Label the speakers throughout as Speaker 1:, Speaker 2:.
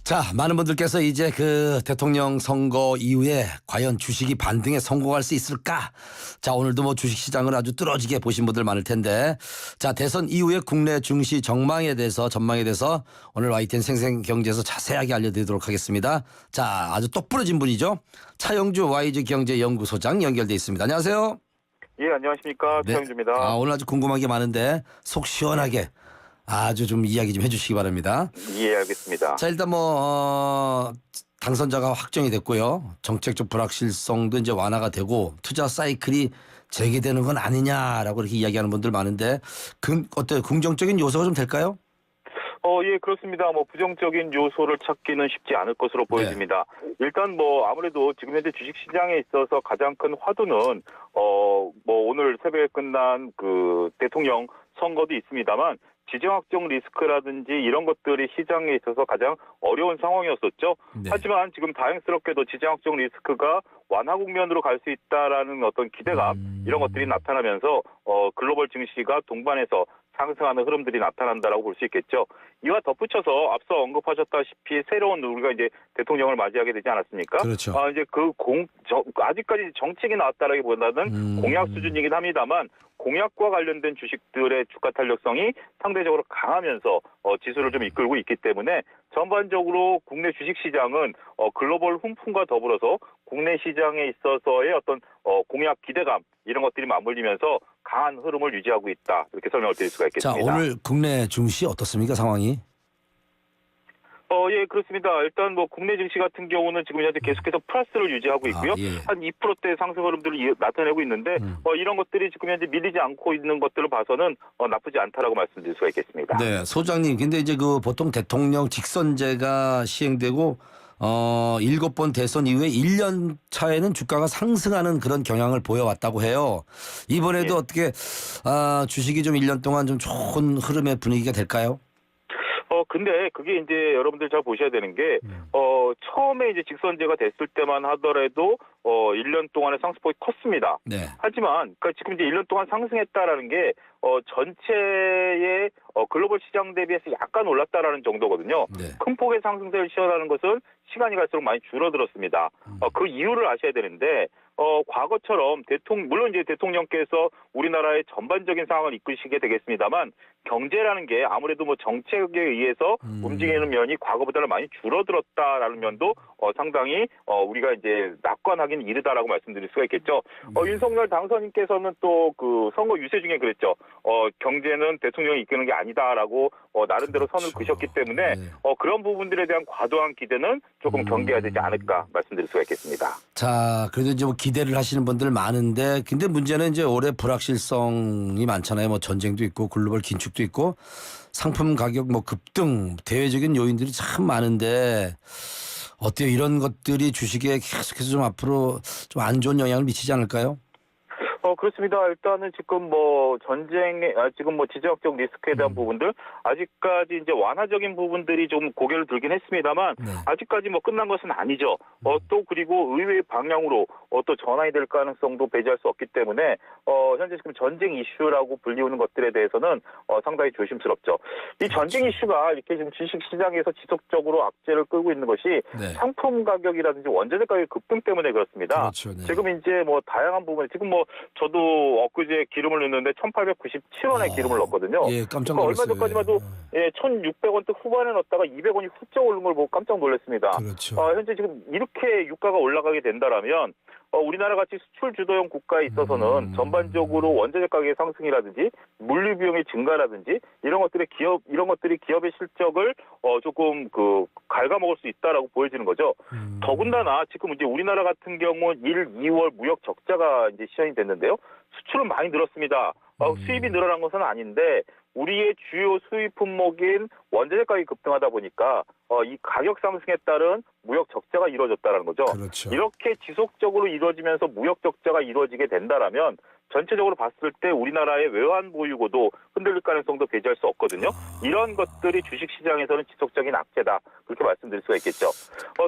Speaker 1: 자, 많은 분들께서 이제 그 대통령 선거 이후에 과연 주식이 반등에 성공할 수 있을까? 자, 오늘도 뭐 주식 시장을 아주 뚫어지게 보신 분들 많을 텐데, 자, 대선 이후에 국내 증시 전망에 대해서 오늘 YTN 생생경제에서 자세하게 알려드리도록 하겠습니다. 자, 아주 똑부러진 분이죠. 차영주 YG 경제연구소장 연결돼 있습니다. 안녕하세요.
Speaker 2: 예, 안녕하십니까.
Speaker 1: 네.
Speaker 2: 차영주입니다.
Speaker 1: 오늘 아주 궁금한 게 많은데 속 시원하게 아주 좀 이야기 좀 해주시기 바랍니다.
Speaker 2: 예, 알겠습니다.
Speaker 1: 자, 일단 당선자가 확정이 됐고요. 정책적 불확실성도 이제 완화가 되고 투자 사이클이 재개되는 건 아니냐라고 이렇게 이야기하는 분들 많은데 어때요? 긍정적인 요소가 좀 될까요?
Speaker 2: 예, 그렇습니다. 부정적인 요소를 찾기는 쉽지 않을 것으로 보여집니다. 일단 아무래도 지금 현재 주식시장에 있어서 가장 큰 화두는, 오늘 새벽에 끝난 그 대통령 선거도 있습니다만, 지정 확정 리스크라든지 이런 것들이 시장에 있어서 가장 어려운 상황이었었죠.
Speaker 1: 네.
Speaker 2: 하지만 지금 다행스럽게도 지정 확정 리스크가 완화 국면으로 갈 수 있다라는 어떤 기대감, 이런 것들이 나타나면서 글로벌 증시가 동반해서 상승하는 흐름들이 나타난다라고 볼 수 있겠죠. 이와 덧붙여서 앞서 언급하셨다시피 새로운 우리가 이제 대통령을 맞이하게 되지 않았습니까?
Speaker 1: 그렇죠.
Speaker 2: 이제 아직까지 정책이 나왔다라기보다는 공약 수준이긴 합니다만 공약과 관련된 주식들의 주가 탄력성이 상대적으로 강하면서 지수를 좀 이끌고 있기 때문에 전반적으로 국내 주식 시장은 글로벌 훈풍과 더불어서 국내 시장에 있어서의 어떤 공약 기대감 이런 것들이 맞물리면서 강한 흐름을 유지하고 있다. 이렇게 설명을 드릴 수가
Speaker 1: 자,
Speaker 2: 있겠습니다.
Speaker 1: 오늘 국내 증시 어떻습니까? 상황이?
Speaker 2: 예, 그렇습니다. 일단 국내 증시 같은 경우는 지금 현재 계속해서 플러스를 유지하고 있고요.
Speaker 1: 예.
Speaker 2: 한 2%대 상승 흐름들을 나타내고 있는데 이런 것들이 지금 현재 밀리지 않고 있는 것들을 봐서는 나쁘지 않다라고 말씀드릴 수가 있겠습니다.
Speaker 1: 네, 소장님. 근데 이제 그 보통 대통령 직선제가 시행되고 7번 대선 이후에 1년 차에는 주가가 상승하는 그런 경향을 보여왔다고 해요. 이번에도
Speaker 2: 예.
Speaker 1: 어떻게 주식이 좀 1년 동안 좀 좋은 흐름의 분위기가 될까요?
Speaker 2: 근데 그게 이제 여러분들 잘 보셔야 되는 게, 처음에 이제 직선제가 됐을 때만 하더라도, 1년 동안의 상승폭이 컸습니다.
Speaker 1: 네.
Speaker 2: 하지만, 그러니까 지금 이제 1년 동안 상승했다라는 게, 전체의 글로벌 시장 대비해서 약간 올랐다라는 정도거든요.
Speaker 1: 네.
Speaker 2: 큰 폭의 상승세를 시현하는 것은 시간이 갈수록 많이 줄어들었습니다. 그 이유를 아셔야 되는데, 과거처럼 물론 이제 대통령께서 우리나라의 전반적인 상황을 이끄시게 되겠습니다만, 경제라는 게 아무래도 정책에 의해서 움직이는 면이 과거보다는 많이 줄어들었다라는 면도 상당히 우리가 이제 낙관하기는 이르다라고 말씀드릴 수가 있겠죠. 윤석열 당선인께서는 또 그 선거 유세 중에 그랬죠. 경제는 대통령이 이끄는 게 아니다라고 나름대로 선을 그셨기 때문에
Speaker 1: 네.
Speaker 2: 그런 부분들에 대한 과도한 기대는 조금 경계해야 되지 않을까 말씀드릴 수가 있겠습니다.
Speaker 1: 자, 그래도 이제 기대를 하시는 분들 많은데, 근데 문제는 이제 올해 불확실성이 많잖아요. 전쟁도 있고 글로벌 긴축도 있고 상품 가격 급등 대외적인 요인들이 참 많은데 어때요? 이런 것들이 주식에 계속해서 좀 앞으로 좀 안 좋은 영향을 미치지 않을까요?
Speaker 2: 그렇습니다. 일단은 지금 지금 지정학적 리스크에 대한 부분들, 아직까지 이제 완화적인 부분들이 좀 고개를 들긴 했습니다만,
Speaker 1: 네.
Speaker 2: 아직까지 끝난 것은 아니죠. 또 그리고 의외의 방향으로 또 전환이 될 가능성도 배제할 수 없기 때문에, 현재 지금 전쟁 이슈라고 불리우는 것들에 대해서는 상당히 조심스럽죠. 이 전쟁 이슈가 이렇게 지금 주식 시장에서 지속적으로 악재를 끌고 있는 것이
Speaker 1: 네.
Speaker 2: 상품 가격이라든지 원재료 가격 급등 때문에 그렇습니다.
Speaker 1: 그렇죠. 네.
Speaker 2: 지금 이제 다양한 부분에 지금 저도 엊그제 기름을 넣는데 1,897원에 기름을 넣었거든요.
Speaker 1: 예, 깜짝
Speaker 2: 그러니까 얼마
Speaker 1: 놀랐어요.
Speaker 2: 전까지만 해도 1,600원대 후반에 넣었다가 200원이 훌쩍 오른 걸 보고 깜짝 놀랐습니다.
Speaker 1: 그렇죠.
Speaker 2: 현재 지금 이렇게 유가가 올라가게 된다라면 우리나라 같이 수출 주도형 국가에 있어서는 전반적으로 원재료 가격의 상승이라든지 물류 비용의 증가라든지 이런 것들이 기업의 실적을 조금 갉아먹을 수 있다라고 보여지는 거죠. 더군다나 지금 이제 우리나라 같은 경우 1, 2월 무역 적자가 이제 시현이 됐는데요. 수출은 많이 늘었습니다. 수입이 늘어난 것은 아닌데 우리의 주요 수입 품목인 원재료 가격이 급등하다 보니까 이 가격 상승에 따른 무역 적자가 이루어졌다는 거죠.
Speaker 1: 그렇죠.
Speaker 2: 이렇게 지속적으로 이루어지면서 무역 적자가 이루어지게 된다라면 전체적으로 봤을 때 우리나라의 외환 보유고도 흔들릴 가능성도 배제할 수 없거든요. 이런 것들이 주식시장에서는 지속적인 악재다. 그렇게 말씀드릴 수가 있겠죠.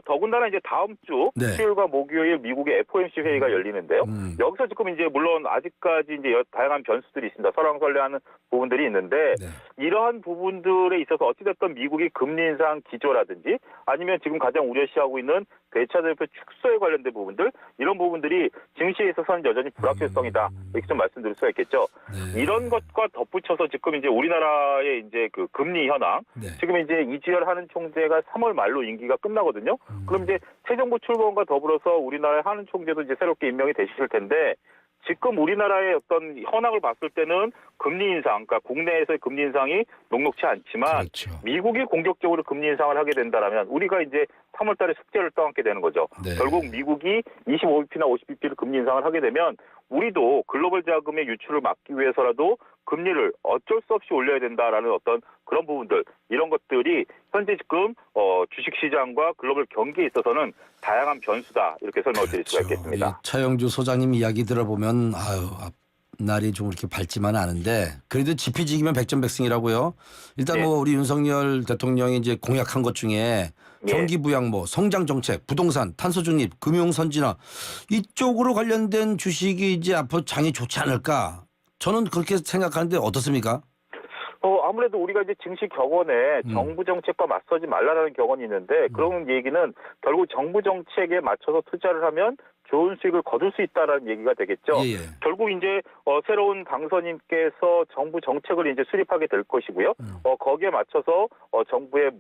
Speaker 2: 더군다나 이제 다음 주
Speaker 1: 네.
Speaker 2: 수요일과 목요일 미국의 FOMC 회의가 열리는데요. 여기서 지금 이제 물론 아직까지 이제 다양한 변수들이 있습니다. 설왕설래하는 부분들이 있는데 있는데
Speaker 1: 네.
Speaker 2: 이러한 부분들에 있어서 어찌됐든 미국이 금리 인상 기조라든지 아니면 지금 가장 우려시하고 있는 대차 대표 축소에 관련된 부분들 이런 부분들이 증시에 있어서는 여전히 불확실성이다 이렇게 좀 말씀드릴 수가 있겠죠.
Speaker 1: 네.
Speaker 2: 이런 것과 덧붙여서 지금 이제 우리나라의 이제 그 금리 현황
Speaker 1: 네.
Speaker 2: 지금 이제 이주열 하는 총재가 3월 말로 임기가 끝나거든요. 그럼 이제 새 정부 출범과 더불어서 우리나라의 하는 총재도 이제 새롭게 임명이 되실 텐데 지금 우리나라의 어떤 현황을 봤을 때는 금리 인상, 그러니까 국내에서의 금리 인상이 녹록치 않지만
Speaker 1: 그렇죠.
Speaker 2: 미국이 공격적으로 금리 인상을 하게 된다라면 우리가 이제 3월 달에 숙제를 떠안게 되는 거죠.
Speaker 1: 네.
Speaker 2: 결국 미국이 25bp나 50bp를 금리 인상을 하게 되면 우리도 글로벌 자금의 유출을 막기 위해서라도 금리를 어쩔 수 없이 올려야 된다라는 어떤 그런 부분들 이런 것들이 현재 지금 주식시장과 글로벌 경기에 있어서는 다양한 변수다 이렇게 설명을 드릴 수가 있겠습니다.
Speaker 1: 이 차영주 소장님 이야기 들어보면 앞날이 좀 이렇게 밝지만 않은데 그래도 지피지기면 백전백승이라고요. 일단
Speaker 2: 네.
Speaker 1: 뭐 우리 윤석열 대통령이 이제 공약한 것 중에
Speaker 2: 예.
Speaker 1: 경기 부양 뭐 성장 정책, 부동산, 탄소 중립, 금융 선진화 이쪽으로 관련된 주식이 이제 앞으로 장이 좋지 않을까? 저는 그렇게 생각하는데 어떻습니까?
Speaker 2: 아무래도 우리가 이제 증시 격언에 정부 정책과 맞서지 말라라는 격언이 있는데 그런 얘기는 결국 정부 정책에 맞춰서 투자를 하면 좋은 수익을 거둘 수 있다라는 얘기가 되겠죠.
Speaker 1: 예.
Speaker 2: 결국 이제 새로운 당선인께서 정부 정책을 이제 수립하게 될 것이고요. 거기에 맞춰서 정부의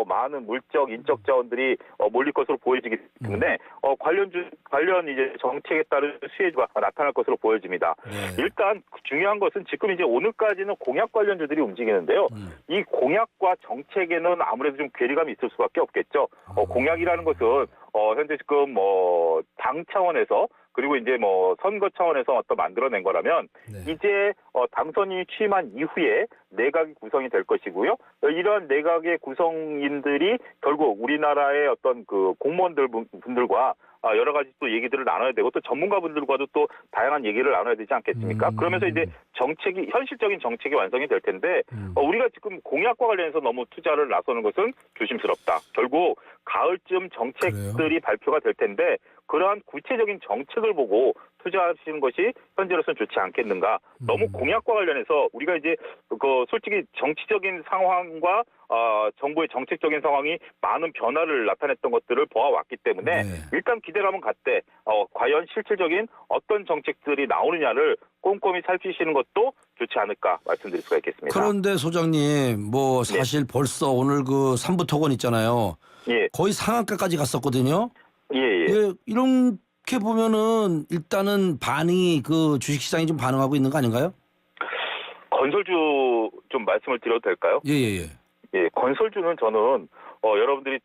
Speaker 2: 많은 물적, 인적 자원들이 몰릴 것으로 보여지기 때문에 관련 이제 정책에 따른 수혜가 나타날 것으로 보여집니다.
Speaker 1: 네.
Speaker 2: 일단 중요한 것은 지금 이제 오늘까지는 공약 관련주들이 움직이는데요. 이 공약과 정책에는 아무래도 좀 괴리감이 있을 수밖에 없겠죠. 공약이라는 것은 현재 지금 당 차원에서 그리고 이제 선거 차원에서 어떤 만들어낸 거라면
Speaker 1: 네.
Speaker 2: 이제 당선인이 취임한 이후에 내각이 구성이 될 것이고요. 이런 내각의 구성인들이 결국 우리나라의 어떤 그 공무원들 분들과 여러 가지 또 얘기들을 나눠야 되고 또 전문가분들과도 또 다양한 얘기를 나눠야 되지 않겠습니까? 그러면서 이제 현실적인 정책이 완성이 될 텐데 우리가 지금 공약과 관련해서 너무 투자를 나서는 것은 조심스럽다. 결국 가을쯤 정책들이
Speaker 1: 그래요?
Speaker 2: 발표가 될 텐데 그러한 구체적인 정책을 보고 투자하시는 것이 현재로서는 좋지 않겠는가. 너무 공약과 관련해서 우리가 이제 솔직히 정치적인 상황과 정부의 정책적인 상황이 많은 변화를 나타냈던 것들을 보아왔기 때문에
Speaker 1: 네.
Speaker 2: 일단 기대감은 갖되 과연 실질적인 어떤 정책들이 나오느냐를 꼼꼼히 살피시는 것도 좋지 않을까 말씀드릴 수가 있겠습니다.
Speaker 1: 그런데 소장님 사실 벌써 오늘 그 삼부 토건 있잖아요.
Speaker 2: 예,
Speaker 1: 거의 상한가까지 갔었거든요.
Speaker 2: 예.
Speaker 1: 예, 이렇게 보면은 일단은 반응이 그 주식시장이 좀 반응하고 있는 거 아닌가요?
Speaker 2: 건설주 좀 말씀을 드려도 될까요?
Speaker 1: 예.
Speaker 2: 예, 건설주는 저는 여러분들이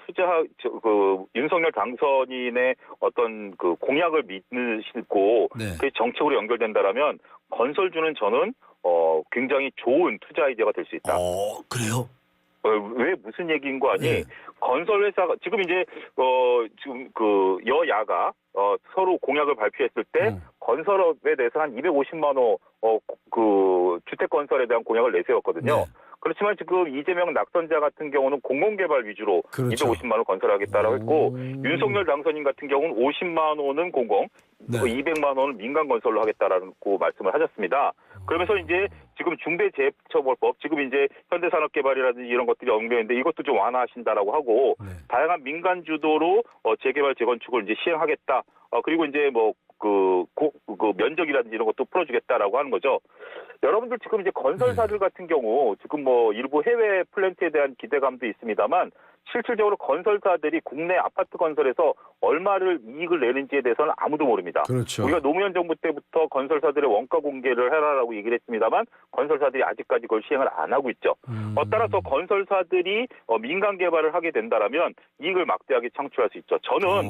Speaker 2: 윤석열 당선인의 어떤 그 공약을 믿으시고
Speaker 1: 네.
Speaker 2: 그게 정책으로 연결된다라면 건설주는 저는 굉장히 좋은 투자 아이디어가 될 수 있다.
Speaker 1: 그래요?
Speaker 2: 왜 무슨 얘기인 거 아니?
Speaker 1: 네.
Speaker 2: 건설 회사가 지금 이제 지금 그 여야가 서로 공약을 발표했을 때 건설업에 대해서 한 250만 호 그 주택 건설에 대한 공약을 내세웠거든요.
Speaker 1: 네.
Speaker 2: 그렇지만 지금 이재명 낙선자 같은 경우는 공공개발 위주로
Speaker 1: 그렇죠.
Speaker 2: 250만 호 건설하겠다라고 했고 윤석열 당선인 같은 경우는 50만 호는 공공,
Speaker 1: 네.
Speaker 2: 200만 호는 민간 건설로 하겠다라고 말씀을 하셨습니다. 그러면서 이제 지금 중대재해처벌법 지금 이제 현대산업개발이라든지 이런 것들이 연결되는데 이것도 좀 완화하신다라고 하고
Speaker 1: 네.
Speaker 2: 다양한 민간 주도로 재개발 재건축을 이제 시행하겠다. 그리고 이제 그 면적이라든지 이런 것도 풀어주겠다라고 하는 거죠. 여러분들 지금 이제 건설사들 같은 경우 지금 일부 해외 플랜트에 대한 기대감도 있습니다만 실질적으로 건설사들이 국내 아파트 건설에서 얼마를 이익을 내는지에 대해서는 아무도 모릅니다.
Speaker 1: 그렇죠.
Speaker 2: 우리가 노무현 정부 때부터 건설사들의 원가 공개를 해라라고 얘기를 했습니다만 건설사들이 아직까지 그걸 시행을 안 하고 있죠. 따라서 건설사들이 민간 개발을 하게 된다라면 이익을 막대하게 창출할 수 있죠. 저는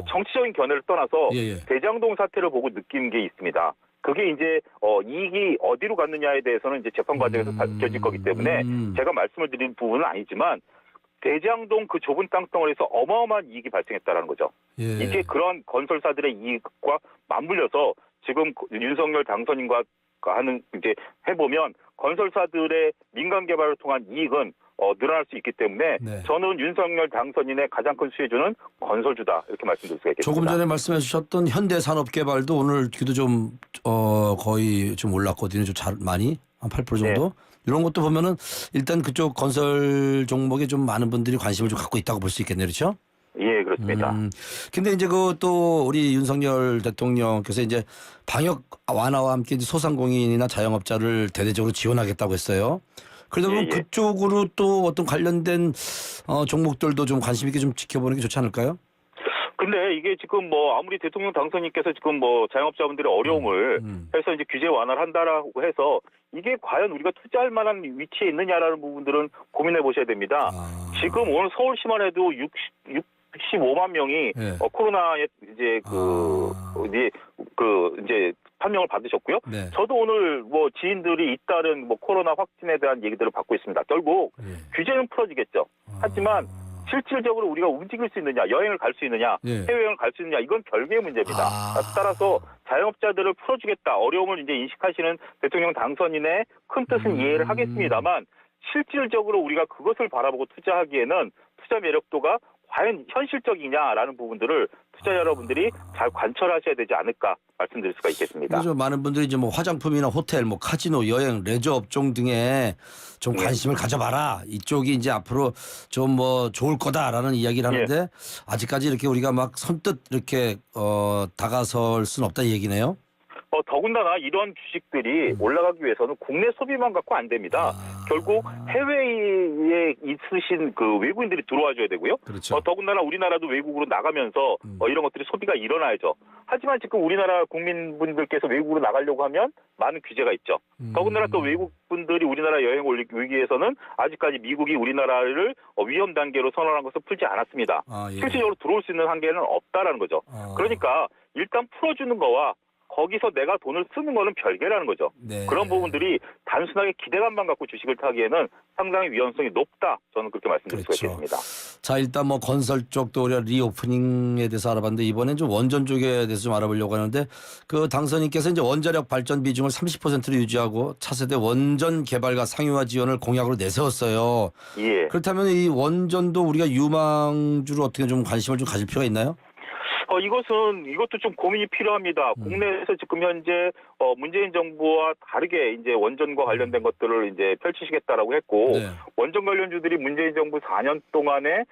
Speaker 2: 정치적인 견해를 떠나서
Speaker 1: 예.
Speaker 2: 대장동 사태를 보고 느낀 게 있습니다. 그게 이제 이익이 어디로 갔느냐에 대해서는 이제 재판 과정에서 밝혀질 거기 때문에 제가 말씀을 드린 부분은 아니지만 대장동 그 좁은 땅덩어리에서 어마어마한 이익이 발생했다라는 거죠.
Speaker 1: 예.
Speaker 2: 이게 그런 건설사들의 이익과 맞물려서 지금 윤석열 당선인과 하는 이제 해보면 건설사들의 민간 개발을 통한 이익은 늘어날 수 있기 때문에
Speaker 1: 네.
Speaker 2: 저는 윤석열 당선인의 가장 큰 수혜주는 건설주다 이렇게 말씀드릴 수가 있겠습니다.
Speaker 1: 조금 전에 말씀해 주셨던 현대산업개발도 오늘 기도 좀 거의 좀 올랐거든요. 좀 많이 한 8% 정도. 이런 것도 보면은 일단 그쪽 건설 종목에 좀 많은 분들이 관심을 좀 갖고 있다고 볼 수 있겠네요, 그렇죠?
Speaker 2: 예, 그렇습니다.
Speaker 1: 근데 이제 그 또 우리 윤석열 대통령께서 이제 방역 완화와 함께 이제 소상공인이나 자영업자를 대대적으로 지원하겠다고 했어요. 그러다 보면
Speaker 2: 예, 예.
Speaker 1: 그쪽으로 또 어떤 관련된 종목들도 좀 관심 있게 좀 지켜보는 게 좋지 않을까요?
Speaker 2: 근데 이게 지금 뭐 아무리 대통령 당선인께서 지금 뭐 자영업자분들의 어려움을 해서 이제 규제 완화를 한다라고 해서 이게 과연 우리가 투자할 만한 위치에 있느냐라는 부분들은 고민해 보셔야 됩니다.
Speaker 1: 아.
Speaker 2: 지금 오늘 서울시만 해도 65만 명이
Speaker 1: 예.
Speaker 2: 코로나에 이제 이제 판명을 받으셨고요.
Speaker 1: 네.
Speaker 2: 저도 오늘 뭐 지인들이 잇따른 뭐 코로나 확진에 대한 얘기들을 받고 있습니다. 결국
Speaker 1: 예.
Speaker 2: 규제는 풀어지겠죠. 하지만 실질적으로 우리가 움직일 수 있느냐, 여행을 갈 수 있느냐,
Speaker 1: 예.
Speaker 2: 해외여행을 갈 수 있느냐, 이건 별개의 문제입니다. 따라서 자영업자들을 풀어주겠다, 어려움을 이제 인식하시는 대통령 당선인의 큰 뜻은 이해를 하겠습니다만 실질적으로 우리가 그것을 바라보고 투자하기에는 투자 매력도가 과연 현실적이냐라는 부분들을 투자 여러분들이 잘 관철하셔야 되지 않을까 말씀드릴 수가 있겠습니다.
Speaker 1: 그래서 많은 분들이 이제 뭐 화장품이나 호텔, 뭐 카지노, 여행, 레저 업종 등에 좀 관심을 가져봐라. 이쪽이 이제 앞으로 좀 뭐 좋을 거다라는 이야기를 하는데 아직까지 이렇게 우리가 막 선뜻 이렇게 다가설 수는 없다 이 얘기네요.
Speaker 2: 더군다나 이런 주식들이 올라가기 위해서는 국내 소비만 갖고 안 됩니다. 결국 해외에 있으신 그 외국인들이 들어와 줘야 되고요.
Speaker 1: 그렇죠.
Speaker 2: 더군다나 우리나라도 외국으로 나가면서 이런 것들이 소비가 일어나야죠. 하지만 지금 우리나라 국민분들께서 외국으로 나가려고 하면 많은 규제가 있죠. 더군다나 또 외국 분들이 우리나라 여행 올리기 위해서는 아직까지 미국이 우리나라를 위험 단계로 선언한 것을 풀지 않았습니다.
Speaker 1: 예.
Speaker 2: 실질적으로 들어올 수 있는 한계는 없다라는 거죠. 그러니까 일단 풀어주는 거와 거기서 내가 돈을 쓰는 거는 별개라는 거죠.
Speaker 1: 네.
Speaker 2: 그런 부분들이 단순하게 기대감만 갖고 주식을 타기에는 상당히 위험성이 높다. 저는 그렇게 말씀드릴
Speaker 1: 그렇죠.
Speaker 2: 수가 있겠습니다.
Speaker 1: 자, 일단 뭐 건설 쪽도 우리가 리오프닝에 대해서 알아봤는데 이번엔 좀 원전 쪽에 대해서 좀 알아보려고 하는데 그 당선인께서 이제 원자력 발전 비중을 30%로 유지하고 차세대 원전 개발과 상용화 지원을 공약으로 내세웠어요.
Speaker 2: 예.
Speaker 1: 그렇다면 이 원전도 우리가 유망주로 어떻게 좀 관심을 좀 가질 필요가 있나요?
Speaker 2: 이것도 좀 고민이 필요합니다. 국내에서 지금 현재 문재인 정부와 다르게 이제 원전과 관련된 것들을 이제 펼치시겠다라고 했고
Speaker 1: 네.
Speaker 2: 원전 관련주들이 문재인 정부 4년 동안에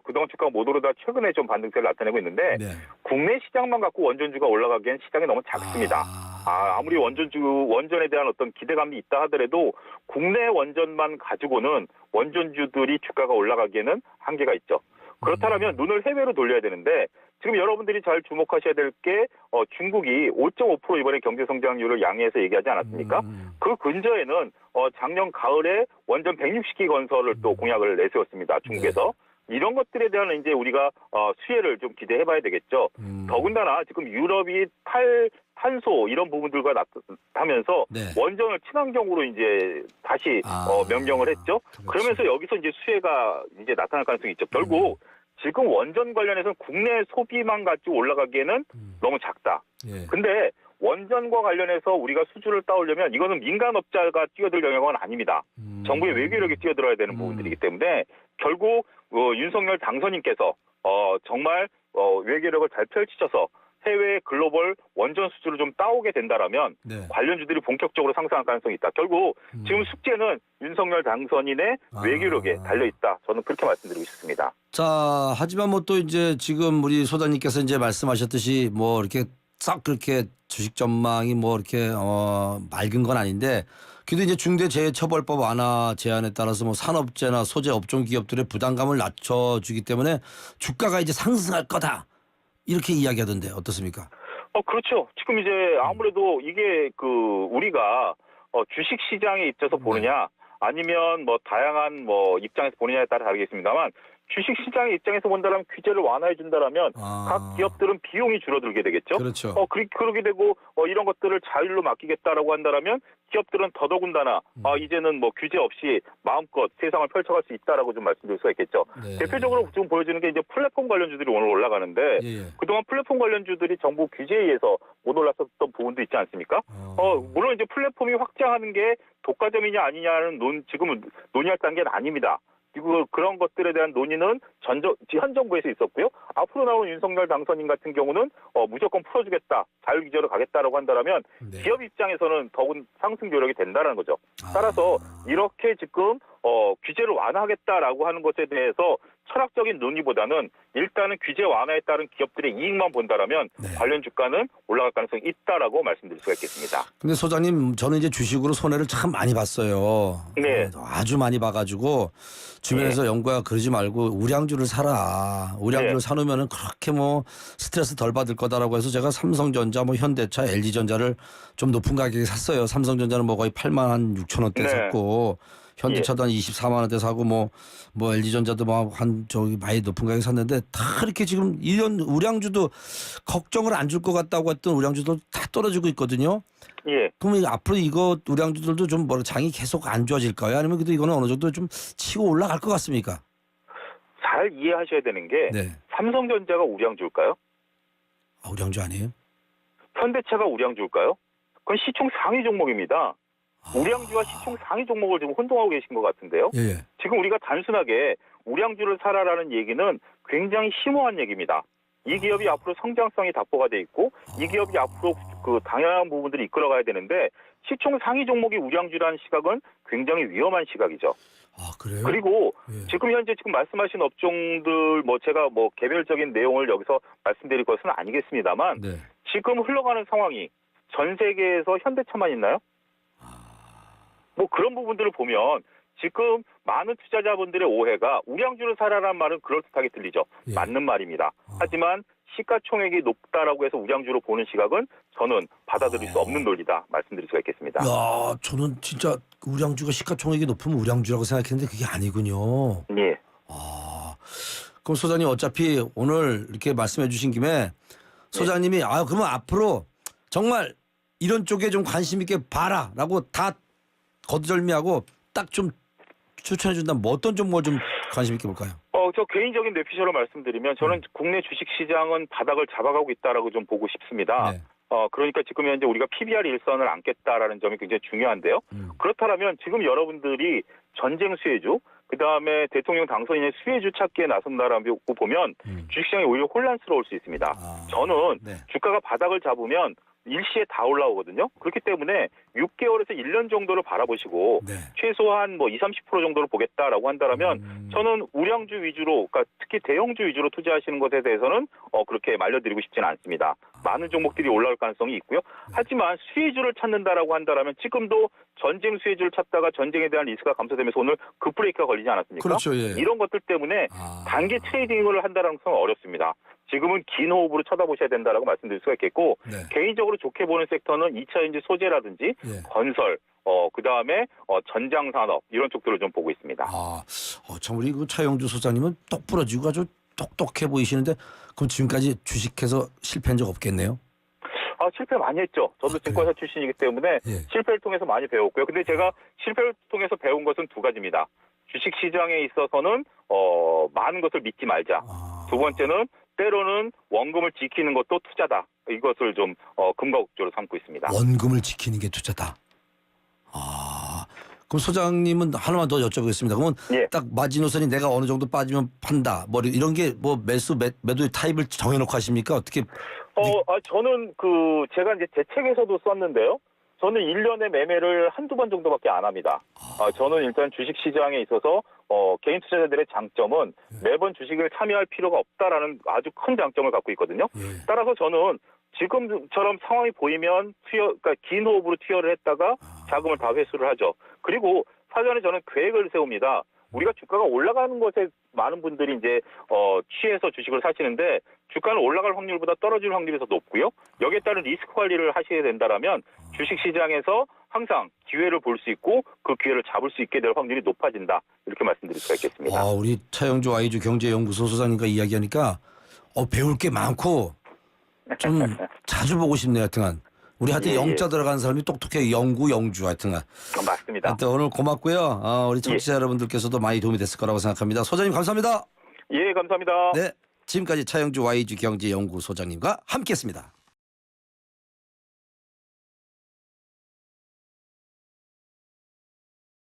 Speaker 2: 그동안 주가가 못 오르다 최근에 좀 반등세를 나타내고 있는데
Speaker 1: 네.
Speaker 2: 국내 시장만 갖고 원전주가 올라가기엔 시장이 너무 작습니다. 아무리 원전에 대한 어떤 기대감이 있다 하더라도 국내 원전만 가지고는 원전주들이 주가가 올라가기에는 한계가 있죠. 그렇다면 눈을 해외로 돌려야 되는데 지금 여러분들이 잘 주목하셔야 될 게 중국이 5.5% 이번에 경제 성장률을 양해해서 얘기하지 않았습니까? 그 근저에는 작년 가을에 원전 160기 건설을 또 공약을 내세웠습니다. 중국에서. 이런 것들에 대한 이제 우리가 수혜를 좀 기대해봐야 되겠죠. 더군다나 지금 유럽이 탄소 이런 부분들과 나타나면서
Speaker 1: 네.
Speaker 2: 원전을 친환경으로 이제 다시 명명을 했죠.
Speaker 1: 그렇죠.
Speaker 2: 그러면서 여기서 이제 수혜가 이제 나타날 가능성이 있죠. 결국 지금 원전 관련해서는 국내 소비만 가지고 올라가기에는 너무 작다.
Speaker 1: 예.
Speaker 2: 근데 원전과 관련해서 우리가 수주를 따오려면 이거는 민간업자가 뛰어들 영역은 아닙니다. 정부의 외교력이 뛰어들어야 되는 부분들이기 때문에 결국 윤석열 당선인께서 정말 외교력을 잘 펼치셔서 해외 글로벌 원전 수주를 좀 따오게 된다라면
Speaker 1: 네.
Speaker 2: 관련주들이 본격적으로 상승할 가능성이 있다. 결국 지금 숙제는 윤석열 당선인의 외교력에 달려 있다. 저는 그렇게 말씀드리고 싶습니다.
Speaker 1: 자, 하지만 뭐 또 이제 지금 우리 소장님께서 이제 말씀하셨듯이 뭐 이렇게 싹 그렇게 주식 전망이 뭐 이렇게 맑은 건 아닌데 그래도 이제 중대재해처벌법 완화 제안에 따라서 뭐 산업재나 소재 업종 기업들의 부담감을 낮춰주기 때문에 주가가 이제 상승할 거다. 이렇게 이야기하던데 어떻습니까?
Speaker 2: 그렇죠. 지금 이제 아무래도 이게 우리가 주식 시장에 있어서 보느냐 아니면 뭐 다양한 뭐 입장에서 보느냐에 따라 다르겠습니다만 주식 시장의 입장에서 본다면 규제를 완화해 준다라면 각 기업들은 비용이 줄어들게 되겠죠.
Speaker 1: 그렇죠.
Speaker 2: 그러게 되고 이런 것들을 자율로 맡기겠다라고 한다라면 기업들은 더더군다나 이제는 뭐 규제 없이 마음껏 세상을 펼쳐갈 수 있다라고 좀 말씀드릴 수가 있겠죠.
Speaker 1: 네.
Speaker 2: 대표적으로 지금 보여지는 게 이제 플랫폼 관련주들이 오늘 올라가는데
Speaker 1: 예.
Speaker 2: 그동안 플랫폼 관련주들이 정부 규제에 의해서 못 올랐었던 부분도 있지 않습니까? 물론 이제 플랫폼이 확장하는 게 독과점이냐 아니냐는 지금은 논의할 단계는 아닙니다. 그리고 그런 것들에 대한 논의는 현 정부에서 있었고요. 앞으로 나오는 윤석열 당선인 같은 경우는 무조건 풀어주겠다, 자율규제로 가겠다라고 한다면
Speaker 1: 네.
Speaker 2: 기업 입장에서는 더욱 상승 조력이 된다는 거죠. 따라서 이렇게 지금 규제를 완화하겠다라고 하는 것에 대해서 철학적인 논의보다는 일단은 규제 완화에 따른 기업들의 이익만 본다라면
Speaker 1: 네.
Speaker 2: 관련 주가는 올라갈 가능성이 있다라고 말씀드릴 수가 있겠습니다.
Speaker 1: 근데 소장님, 저는 이제 주식으로 손해를 참 많이 봤어요.
Speaker 2: 네.
Speaker 1: 아주 많이 봐가지고 주변에서 연구야 그러지 말고 우량주를 사라. 우량주를
Speaker 2: 네.
Speaker 1: 사놓으면은 그렇게 뭐 스트레스 덜 받을 거다라고 해서 제가 삼성전자, 뭐 현대차, LG전자를 좀 높은 가격에 샀어요. 삼성전자는 뭐 거의 8만 6천 원대
Speaker 2: 네.
Speaker 1: 샀고 현대차도 한 24만 원대 사고 뭐 LG전자도 뭐 한 저기 많이 높은 가격에 샀는데 다 이렇게 지금 이런 우량주도 걱정을 안 줄 것 같다고 했던 우량주도 다 떨어지고 있거든요.
Speaker 2: 예.
Speaker 1: 그러면 앞으로 이거 우량주들도 좀 장이 계속 안 좋아질까요? 아니면 그래도 이거는 어느 정도 좀 치고 올라갈 것 같습니까?
Speaker 2: 잘 이해하셔야 되는 게
Speaker 1: 네.
Speaker 2: 삼성전자가 우량주일까요?
Speaker 1: 아, 우량주 아니에요?
Speaker 2: 현대차가 우량주일까요? 그건 시총 상위 종목입니다. 우량주와 시총 상위 종목을 지금 혼동하고 계신 것 같은데요.
Speaker 1: 예.
Speaker 2: 지금 우리가 단순하게 우량주를 사라라는 얘기는 굉장히 심오한 얘기입니다. 이 기업이 앞으로 성장성이 답보가 돼 있고 이 기업이 앞으로 그 당연한 부분들이 이끌어가야 되는데 시총 상위 종목이 우량주라는 시각은 굉장히 위험한 시각이죠.
Speaker 1: 아, 그래요?
Speaker 2: 그리고
Speaker 1: 예.
Speaker 2: 지금 현재 말씀하신 업종들 제가 개별적인 내용을 여기서 말씀드릴 것은 아니겠습니다만
Speaker 1: 네.
Speaker 2: 지금 흘러가는 상황이 전 세계에서 현대차만 있나요? 뭐 그런 부분들을 보면 지금 많은 투자자분들의 오해가 우량주를 사라는 말은 그럴듯하게 들리죠.
Speaker 1: 예.
Speaker 2: 맞는 말입니다. 하지만 시가총액이 높다라고 해서 우량주로 보는 시각은 저는 받아들일 수 없는 논리다 말씀드릴 수가 있겠습니다.
Speaker 1: 야, 저는 진짜 우량주가 시가총액이 높으면 우량주라고 생각했는데 그게 아니군요.
Speaker 2: 예.
Speaker 1: 아, 그럼 소장님 어차피 오늘 이렇게 말씀해 주신 김에 소장님이 그러면 앞으로 정말 이런 쪽에 좀 관심 있게 봐라라고 다 거두절미하고 딱 좀 추천해 준다면 뭐 어떤 종목을 좀 관심 있게 볼까요?
Speaker 2: 저 개인적인 뇌피셜로 말씀드리면 저는 국내 주식 시장은 바닥을 잡아가고 있다라고 좀 보고 싶습니다.
Speaker 1: 네.
Speaker 2: 그러니까 지금 현재 우리가 PBR 일선을 안겠다라는 점이 굉장히 중요한데요. 그렇다면 지금 여러분들이 전쟁 수혜주, 그다음에 대통령 당선인의 수혜주 찾기에 나선다라고 보면 주식시장이 오히려 혼란스러울 수 있습니다. 저는
Speaker 1: 네.
Speaker 2: 주가가 바닥을 잡으면 일시에 다 올라오거든요. 그렇기 때문에 6개월에서 1년 정도를 바라보시고
Speaker 1: 네.
Speaker 2: 최소한 20, 30% 정도를 보겠다라고 한다면 저는 우량주 위주로, 그러니까 특히 대형주 위주로 투자하시는 것에 대해서는 그렇게 말려드리고 싶지는 않습니다. 많은 종목들이 올라올 가능성이 있고요. 하지만 수혜주를 찾는다라고 한다면 지금도 전쟁 수혜주를 찾다가 전쟁에 대한 리스크가 감소되면서 오늘 급브레이크가 걸리지 않았습니까?
Speaker 1: 그렇죠. 예.
Speaker 2: 이런 것들 때문에 단기 트레이딩을 한다는 것은 어렵습니다. 지금은 긴 호흡으로 쳐다보셔야 된다라고 말씀드릴 수가 있겠고
Speaker 1: 네.
Speaker 2: 개인적으로 좋게 보는 섹터는 2차전지 소재라든지
Speaker 1: 예.
Speaker 2: 건설, 그다음에 전장산업 이런 쪽들을 좀 보고 있습니다.
Speaker 1: 참 우리 그 차영주 소장님은 똑 부러지고 아주 똑똑해 보이시는데 그럼 지금까지 주식해서 실패한 적 없겠네요?
Speaker 2: 실패 많이 했죠. 저도 증권사 출신이기 때문에
Speaker 1: 예.
Speaker 2: 실패를 통해서 많이 배웠고요. 근데 제가 실패를 통해서 배운 것은 두 가지입니다. 주식 시장에 있어서는 많은 것을 믿지 말자. 두 번째는 때로는 원금을 지키는 것도 투자다. 이것을 좀 금과옥조로 삼고 있습니다.
Speaker 1: 원금을 지키는 게 투자다. 그럼 소장님은 하나만 더 여쭤보겠습니다. 그러면
Speaker 2: 예.
Speaker 1: 딱 마지노선이 내가 어느 정도 빠지면 판다. 뭐 이런 게 뭐 매도의 타입을 정해놓고 하십니까? 어떻게?
Speaker 2: 저는 제가 이제 제 책에서도 썼는데요. 저는 1년에 매매를 한두 번 정도밖에 안 합니다. 저는 일단 주식 시장에 있어서 개인 투자자들의 장점은 매번 주식을 참여할 필요가 없다라는 아주 큰 장점을 갖고 있거든요.
Speaker 1: 예.
Speaker 2: 따라서 저는 지금처럼 상황이 보이면 그러니까 긴 호흡으로 투여를 했다가 자금을 다 회수를 하죠. 그리고 사전에 저는 계획을 세웁니다. 우리가 주가가 올라가는 것에 많은 분들이 이제 취해서 주식을 사시는데 주가는 올라갈 확률보다 떨어질 확률이 더 높고요. 여기에 따른 리스크 관리를 하셔야 된다라면 주식 시장에서 항상 기회를 볼 수 있고 그 기회를 잡을 수 있게 될 확률이 높아진다. 이렇게 말씀드릴 수가 있겠습니다.
Speaker 1: 우리 차영주 와이즈 경제연구소 소장님과 이야기하니까 배울 게 많고 좀 자주 보고 싶네요. 하여튼간. 우리 하여튼
Speaker 2: 예,
Speaker 1: 영자 들어간 사람이 똑똑해. 영주 하여튼간.
Speaker 2: 맞습니다.
Speaker 1: 하여튼 오늘 고맙고요. 우리 청취자 여러분들께서도 많이 도움이 됐을 거라고 생각합니다. 소장님 감사합니다.
Speaker 2: 예, 감사합니다.
Speaker 1: 네, 지금까지 차영주 YG 경제연구소장님과 함께했습니다.